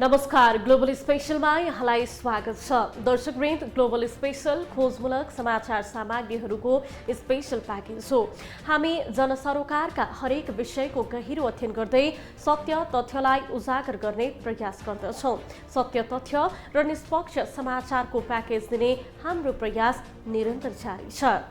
नमस्कार, ग्लोबल स्पेशलमा यहाँलाई स्वागत छ। दर्शकवृन्द, ग्लोबल स्पेशल खोजमूलक समाचार सामग्रीहरूको स्पेशल प्याकेज हो। हामी जनसरोकारका हरेक विषयको गहिरो अध्ययन गर्दै सत्य तथ्यलाई उजागर गर्ने प्रयास गर्दछौँ। सत्य तथ्य र निष्पक्ष समाचारको प्याकेज दिने हाम्रो प्रयास निरन्तर जारी छ।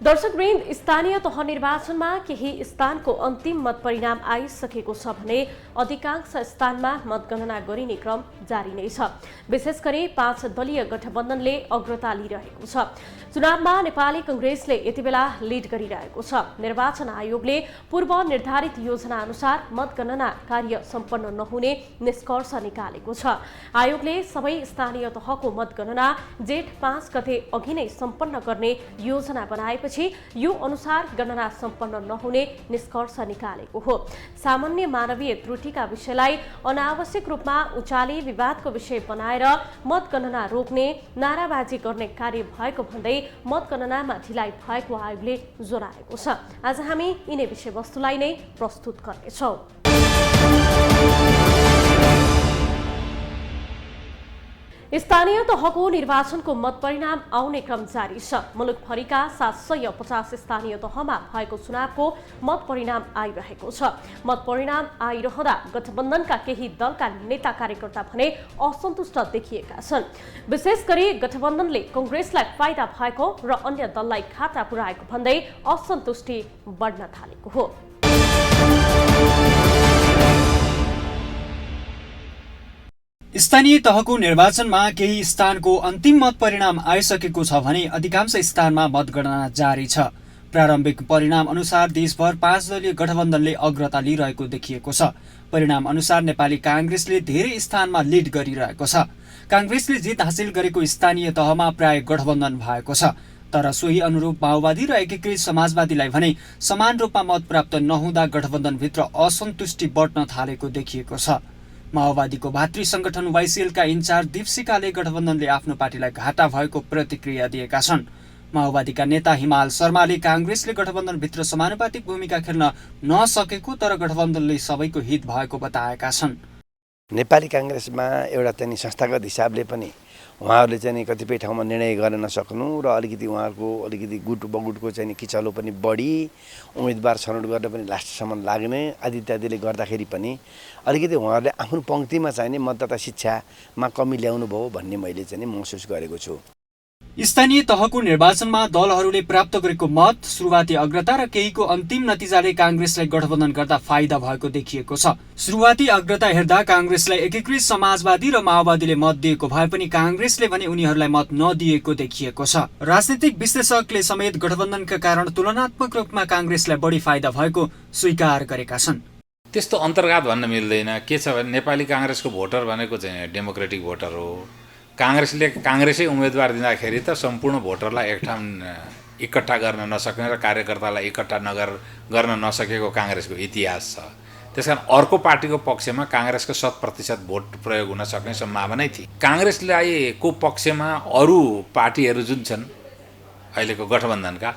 दर्शकवृन्द, स्थानीय तह निर्वाचनमा केही स्थानको अन्तिम मत परिणाम आइसकेको छ भने अधिकांश स्थानमा मतगणना गरिने क्रम जारी नै छ। विशेष गरी 5 दलीय गठबन्धनले अग्रता लिइरहेको छ। चुनावमा नेपाली कांग्रेसले यति बेला लिड गरिरहेको छ। निर्वाचन आयोगले पूर्व निर्धारित योजना अनुसार मतगणना कार्य सम्पन्न नहुने निष्कर्ष निकालेको छ। आयोगले सबै स्थानीय तहको मतगणना जेठ 5 गते अघि नै सम्पन्न गर्ने योजना बनाएपछि यो अनुसार गणना सम्पन्न नहुने निष्कर्ष निकालेको हो। सामान्य मानवीय त्रुटिका विषयलाई अनावश्यक रूपमा उचाली विवादको विषय बनाएर मतगणना रोक्ने, नाराबाजी गर्ने कार्य भएको भन्दै मतगणनामा ढिलाइ भएको आयोगले जनाएको छ। आज हामी यिनै विषयवस्तुलाई नै प्रस्तुत गर्नेछौँ। स्थानीय तहको निर्वाचनको मत परिणाम आउने क्रम जारी छ। मुलुकभरिका 750 स्थानीय तहमा भएको चुनावको मत परिणाम आइरहेको छ। मत परिणाम आइरहँदा गठबन्धनका केही दलका नेता कार्यकर्ता भने असन्तुष्ट देखिएका छन्। विशेष गरी गठबन्धनले कांग्रेसलाई फाइदा भएको र अन्य दललाई घाटा पुर्याएको भन्दै असन्तुष्टि बढ्न थालेको हो। स्थानीय तहको निर्वाचनमा केही स्थानको अन्तिम मत परिणाम आइसकेको छ भने अधिकांश स्थानमा मतगणना जारी छ। प्रारम्भिक परिणाम अनुसार देशभर 5 दलीय गठबन्धनले अग्रता लिइरहेको देखिएको छ। परिणाम अनुसार नेपाली कांग्रेसले धेरै स्थानमा लिड गरिरहेको छ। कांग्रेसले जित हासिल गरेको स्थानीय तहमा प्राय गठबन्धन भएको छ। तर सोही अनुरूप माओवादी र एकीकृत समाजवादीलाई भने समान रूपमा मत प्राप्त नहुँदा गठबन्धनभित्र असन्तुष्टि बढ्न थालेको देखिएको छ। माओवादीको भातृ संगठन वाइसिएलका इन्चार्ज दीपशिखाले गठबन्धनले आफ्नो पार्टीलाई घाटा भएको प्रतिक्रिया दिएका छन्। माओवादीका नेता हिमाल शर्माले कांग्रेसले गठबन्धनभित्र समानुपातिक भूमिका खेल्न नसकेको तर गठबन्धनले सबैको हित भएको बताएका छन्। नेपाली कांग्रेसमा एउटा चाहिँ संस्थागत हिसाबले पनि उहाँहरूले चाहिँ कतिपय ठाउँमा निर्णय गर्न नसक्नु र अलिकति उहाँहरूको अलिकति गुट बगुटको चाहिँ किचलो पनि बढी, उम्मेदवार छनौट गर्न पनि लास्टसम्म लाग्ने आदि इत्यादिले गर्दाखेरि पनि अलिकति उहाँहरूले आफ्नो पंक्तिमा चाहिने मतदाता शिक्षामा कमी ल्याउनु भयो भन्ने मैले चाहिँ महसुस गरेको छु। स्थानीय तहको निर्वाचनमा दलहरूले प्राप्त गरेको मत, सुरुवाती अग्रता र केहीको अन्तिम नतिजाले कांग्रेसलाई गठबन्धन गर्दा फाइदा भएको देखिएको छ। सुरुवाती अग्रता हेर्दा कांग्रेसलाई एकीकृत समाजवादी र माओवादीले मत दिएको भए पनि कांग्रेसले भने उनीहरूलाई मत नदिएको देखिएको छ। राजनीतिक विश्लेषकले समेत गठबन्धनका कारण तुलनात्मक रूपमा कांग्रेसलाई बढी फाइदा भएको स्वीकार गरेका छन्। त्यस्तो अन्तर्घात भन्न मिल्दैन। के छ भने नेपाली कांग्रेसको भोटर भनेको चाहिँ डेमोक्रेटिक भोटर हो। कांग्रेसै उम्मेदवार दिँदाखेरि त सम्पूर्ण भोटरलाई एक ठाउँ इकट्ठा गर्न नसक्ने र कार्यकर्तालाई इकट्ठा गर्न नसकेको कांग्रेसको इतिहास छ। त्यसकारण अर्को पार्टीको पक्षमा कांग्रेसको 100% भोट प्रयोग हुन सक्ने सम्भावना थिए। कांग्रेसलाई को पक्षमा अरू पार्टीहरू जुन छन् अहिलेको गठबन्धनका,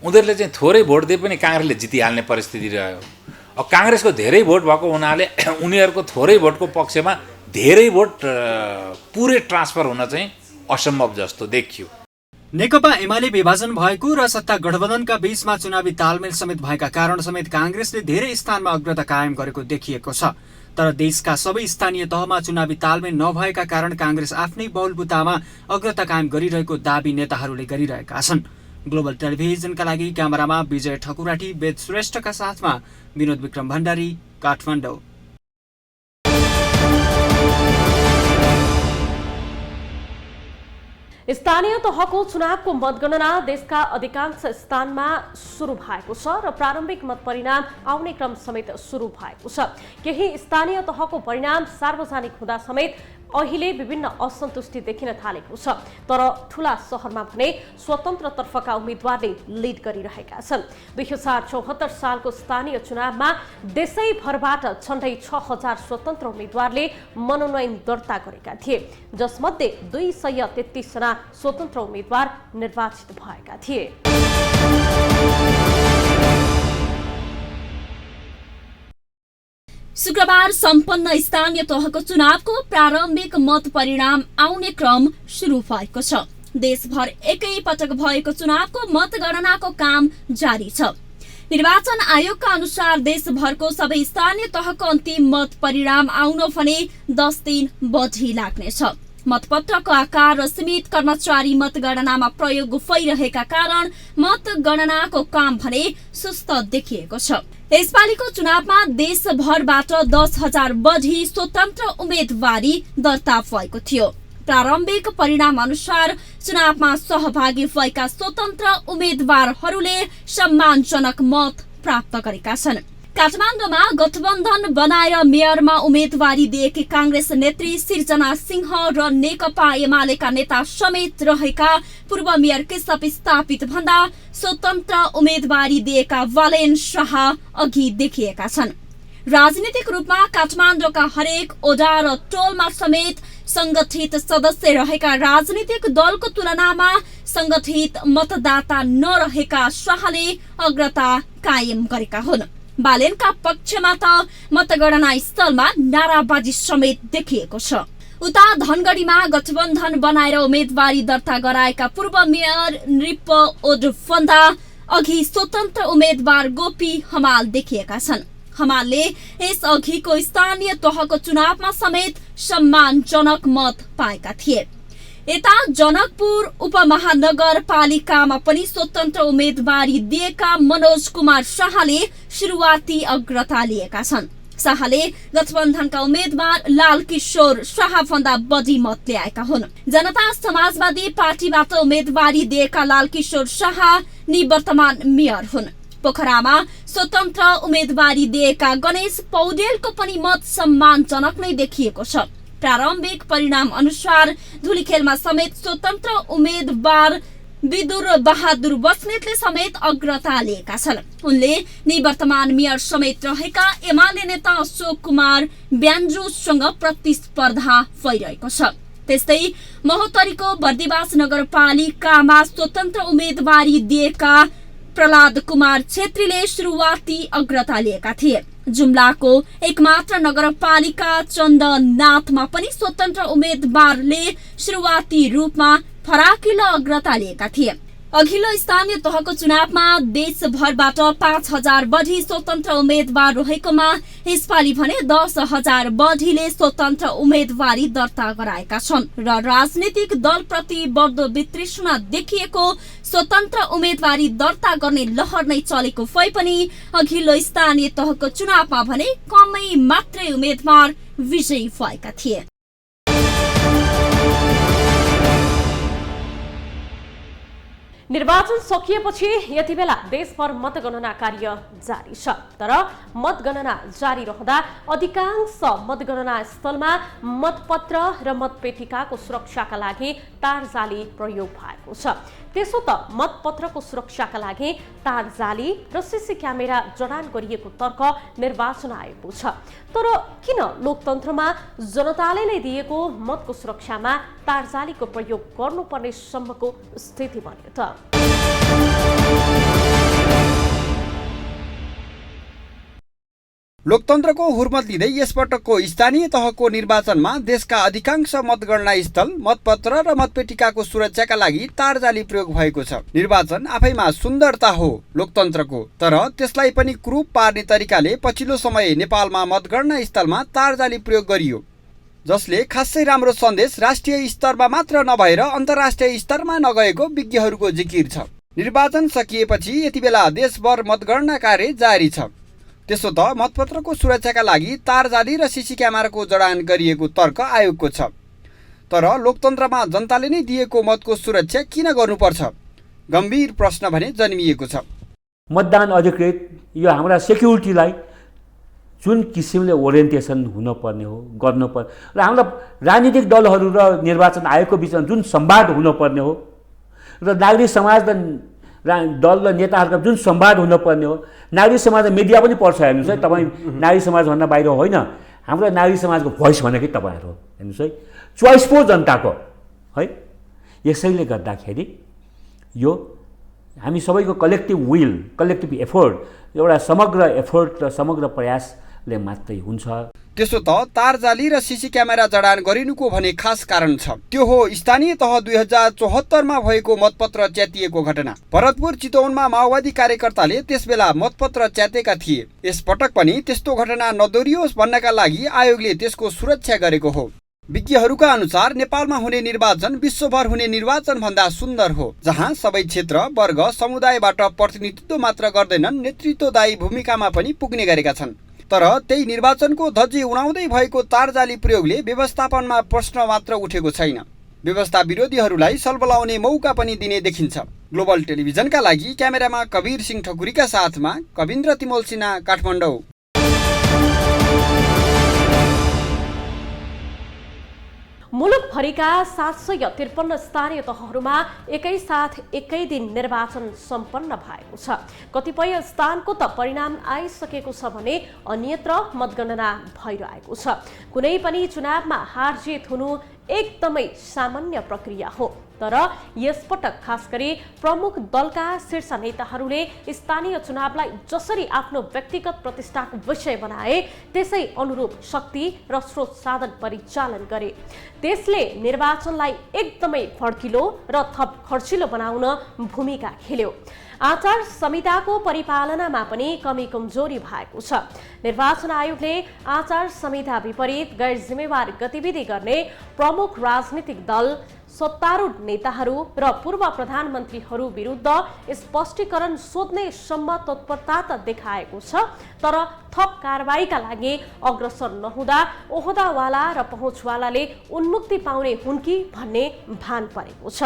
उनीहरूले चाहिँ थोरै भोट दिए पनि कांग्रेसले जितिहाल्ने परिस्थिति रह्यो। अब कांग्रेसको धेरै भोट भएको हुनाले उनीहरूको थोरै भोटको पक्षमा धेरै भोट पुरै ट्रान्सफर हुन चाहिँ असम्भव जस्तो देखियो। नेकपा एमाले विभाजन भएको र सत्ता गठबन्धनका बीचमा चुनावी तालमेल समेत भएका कारण समेत कांग्रेसले धेरै स्थानमा अग्रता कायम गरेको देखिएको छ। तर देशका सबै स्थानीय तहमा चुनावी तालमेल नभएका कारण कांग्रेस आफ्नै बलबुतामा अग्रता कायम गरिरहेको दाबी नेताहरूले गरिरहेका छन्। ग्लोबल टेलिभिजनका लागि क्यामेरामा विजय ठकुराटी, वेद श्रेष्ठका साथमा विनोद विक्रम भण्डारी, काठमाडौँ। स्थानीय तहको चुनावको मतगणना देशका अधिकांश स्थानमा सुरु भएको छ र प्रारम्भिक मत परिणाम आउने क्रम समेत सुरु भएको छ। केही स्थानीय तहको परिणाम सार्वजनिक हुँदा समेत अहिले विभिन्न असन्तुष्टि देखिन थालेको छ। तर ठूला शहरमा भने स्वतन्त्रतर्फका उम्मेदवारले लिड गरिरहेका छन्। 2074 सालको स्थानीय चुनावमा देशैभरबाट झण्डै 6000 स्वतन्त्र उम्मेदवारले मनोनयन दर्ता गरेका थिए, जसमध्ये 233 जना स्वतन्त्र उम्मेदवार निर्वाचित भएका थिए। शुक्रबार सम्पन्न स्थानीय तहको चुनावको प्रारम्भिक मत परिणाम आउने क्रम सुरु भएको छ। देशभर एकै पटक भएको चुनावको मतगणनाको काम जारी छ। निर्वाचन आयोगका अनुसार देशभरको सबै स्थानीय तहको अन्तिम मत परिणाम आउन भने 10 दिन बढी लाग्नेछ। मतपत्रको आकार र सीमित कर्मचारी मतगणनामा प्रयोग भइरहेका कारण मतगणनाको काम भने सुस्त देखिएको छ। यसपालिको चुनावमा देशभरबाट 10,000 बढी स्वतन्त्र उम्मेदवारी दर्ता भएको थियो। प्रारम्भिक परिणाम अनुसार चुनावमा सहभागी भएका स्वतन्त्र उम्मेदवारहरूले सम्मानजनक मत प्राप्त गरेका छन्। काठमाडौँमा गठबन्धन बनाएर मेयरमा उम्मेदवारी दिएकी कांग्रेस नेत्री सिर्जना सिंह र नेकपा एमालेका नेता समेत रहेका पूर्व मेयर केशव स्थापित भन्दा स्वतन्त्र उम्मेदवारी दिएका वालेन शाह अघि देखिएका छन्। राजनीतिक रूपमा काठमाडौँका हरेक ओडा र टोलमा समेत संगठित सदस्य रहेका राजनीतिक दलको तुलनामा संगठित मतदाता नरहेका शाहले अग्रता कायम गरेका हुन्। बालेनका पक्षमा त मतगणना स्थलमा नाराबाजी समेत देखिएको छ। उता धनगढीमा गठबन्धन बनाएर उम्मेदवारी दर्ता गराएका पूर्व मेयर नृप ओडभन्दा अघि स्वतन्त्र उम्मेदवार गोपी हमाल देखिएका छन्। हमालले यस अघिको स्थानीय तहको चुनावमा समेत सम्मानजनक मत पाएका थिए। यता जनकपुर उपमहानगरपालिकामा पनि स्वतन्त्र उम्मेदवारी दिएका मनोज कुमार शाहले सुरुवाती अग्रता लिएका छन्। शाहले गठबन्धनका उम्मेदवार लालकिशोर शाह भन्दा बढी मत ल्याएका हुन्। जनता समाजवादी पार्टीबाट उम्मेदवारी दिएका लालकिशोर शाह निवर्तमान मेयर हुन्। पोखरामा स्वतन्त्र उम्मेदवारी दिएका गणेश पौडेलको पनि मत सम्मानजनक नै देखिएको छ। प्रारम्भिक परिणाम अनुसार धुलीखेलमा समेत स्वतन्त्र उम्मेदवार विदुर बहादुर बस्नेतले समेत अग्रता लिएका छन्। उनले निवर्तमान मेयर समेत रहेका एमाले नेता अशोक कुमार ब्यान्जुसँग प्रतिस्पर्धा भइरहेको छ। त्यस्तै महोत्तरीको बर्दिवास नगरपालिकामा स्वतन्त्र उम्मेदवारी दिएका प्रहलाद कुमार छेत्रीले सुरुवाती अग्रता लिएका थिए। जुम्लाको एकमात्र नगरपालिका चन्दनाथमा पनि स्वतन्त्र उम्मेदवारले सुरुवाती रूपमा फराकिलो अग्रता लिएका थिए। अघिल्लो स्थानीय तहको चुनावमा देशभरबाट 5,000 बढी स्वतन्त्र उम्मेदवार रहेकोमा यसपालि भने 10,000 बढीले स्वतन्त्र उम्मेदवारी दर्ता गराएका छन् र राजनीतिक दलप्रति बढ्दो वितृष्णा देखिएको स्वतन्त्र उम्मेदवारी दर्ता गर्ने लहर नै चलेको भए पनि अघिल्लो स्थानीय तहको चुनावमा भने कमै मात्रै उम्मेदवार विजयी भएका थिए। निर्वाचन सकिएपछि यति बेला देशभर मतगणना कार्य जारी छ। तर मतगणना जारी रहँदा अधिकांश मतगणना स्थलमा मतपत्र र मतपेटिकाको सुरक्षाका लागि तारजाली प्रयोग भएको छ। त्यसो त मतपत्रको सुरक्षाका लागि तारजाली र सीसी क्यामेरा जडान गरिएको तर्क निर्वाचन आयोगको छ। तर किन लोकतन्त्रमा जनताले नै दिएको मतको सुरक्षामा तारजालीको प्रयोग गर्नुपर्ने सम्मको स्थिति बन्यो त? लोकतन्त्रको हुर्मत लिँदै यसपटकको स्थानीय तहको निर्वाचनमा देशका अधिकांश मतगणना स्थल मतपत्र र मतपेटिकाको सुरक्षाका लागि तारजाली प्रयोग भएको छ। निर्वाचन आफैमा सुन्दरता हो लोकतन्त्रको, तर त्यसलाई पनि क्रूप पार्ने तरिकाले पछिल्लो समय नेपालमा मतगणना स्थलमा तारजाली प्रयोग गरियो, जसले खासै राम्रो सन्देश राष्ट्रिय स्तरमा मात्र नभएर अन्तर्राष्ट्रिय स्तरमा नगएको विज्ञहरूको जिकिर छ। निर्वाचन सकिएपछि यति बेला देशभर मतगणना कार्य जारी छ। त्यसो त मतपत्रको सुरक्षाका लागि तारजाली र सीसी क्यामेराको जडान गरिएको तर्क आयोगको छ। तर लोकतन्त्रमा जनताले नै दिएको मतको सुरक्षा किन गर्नुपर्छ? गम्भीर प्रश्न भने जन्मिएको छ। मतदान अधिकृत यो हाम्रा सेक्युरिटीलाई जुन किसिमले ओरिएन्टेसन हुनुपर्ने हो गर्नुपर्ने र हाम्रा राजनीतिक दलहरू र निर्वाचन आयोगको बिचमा जुन संवाद हुनुपर्ने हो र नागरिक समाज र दल र नेताहरूका जुन संवाद हुनुपर्ने हो, नागरिक समाज र मिडिया पनि पर्छ। हेर्नुहोस् है, तपाईँ नागरिक समाजभन्दा बाहिर होइन, हाम्रो नागरिक समाजको भोइस भनेकै तपाईँहरू हो। हेर्नुहोस् है, चोइस पो जनताको है। यसैले गर्दाखेरि यो हामी सबैको कलेक्टिभ विल, कलेक्टिभ एफोर्ट, एउटा समग्र एफोर्ट र समग्र प्रयास ले मात्रै हुन्छ। त्यसो त तारजाली र सीसी क्यामेरा जडान गरिनुको भने खास कारण छ। त्यो हो स्थानीय तह 2074 मा भएको मतपत्र च्यातिएको घटना। भरतपुर चितवनमा माओवादी कार्यकर्ताले त्यसबेला मतपत्र च्यातेका थिए। यसपटक पनि त्यस्तो घटना नदोहोरियोस् भन्नका लागि आयोगले त्यसको सुरक्षा गरेको हो। विज्ञहरूका अनुसार नेपालमा हुने निर्वाचन विश्वभर हुने निर्वाचन भन्दा सुन्दर हो, जहाँ सबै क्षेत्र, वर्ग, समुदायबाट प्रतिनिधित्व मात्र गर्दैनन्, नेतृत्वदायी भूमिकामा पनि पुग्ने गरेका छन्। तर त्यही निर्वाचनको धज्जी उडाउँदै भएको तारजाली प्रयोगले व्यवस्थापनमा प्रश्न मात्र उठेको छैन, व्यवस्था विरोधीहरूलाई सलबलाउने मौका पनि दिने देखिन्छ। ग्लोबल टेलिभिजनका लागि क्यामेरामा कवीर सिंह ठकुरीका साथमा कविन्द्र तिमोल सिन्हा, काठमाडौँ। मुलुकभरिका 753 स्थानीय तहहरूमा एकैसाथ एकै दिन निर्वाचन सम्पन्न भएको छ। कतिपय स्थानको त परिणाम आइसकेको छ भने अन्यत्र मतगणना भइरहेको छ। कुनै पनि चुनावमा हार जित हुनु एकदमै सामान्य प्रक्रिया हो, तर यसपटक खास गरी प्रमुख दलका शीर्ष नेताहरूले स्थानीय चुनावलाई जसरी आफ्नो व्यक्तिगत प्रतिष्ठाको विषय बनाए त्यसै अनुरूप शक्ति र स्रोत साधन परिचालन गरे। त्यसले निर्वाचनलाई एकदमै फड्किलो र थप खर्चिलो बनाउन भूमिका खेल्यो। आचार संहिताको परिपालनामा पनि कमी कमजोरी भएको छ। निर्वाचन आयोगले आचार संहिता विपरीत गैर जिम्मेवार गतिविधि गर्ने प्रमुख राजनीतिक दल, सत्तारूढ नेताहरू र पूर्व प्रधानमन्त्रीहरू विरुद्ध स्पष्टीकरण सोध्ने सम्म तत्परता त देखाएको छ, तर थप कारबाहीका लागि अग्रसर नहुँदा ओहदावाला र पहुँचवालाले उन्मुक्ति पाउने हुन् कि भन्ने भान परेको छ।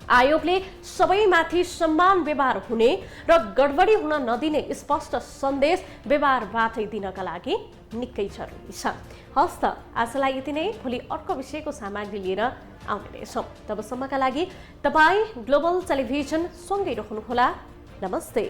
आयोगले सबैमाथि समान व्यवहार हुने र गडबडी हुन नदिने स्पष्ट सन्देश व्यवहारबाटै दिनका लागि निकै जरुरी छ। हस्त आजलाई यति नै। भोलि अर्को विषयको सामग्री लिएर आउने छौँ। तबसम्मका लागि तपाईँ ग्लोबल टेलिभिजन सँगै रहनुहोला। नमस्ते।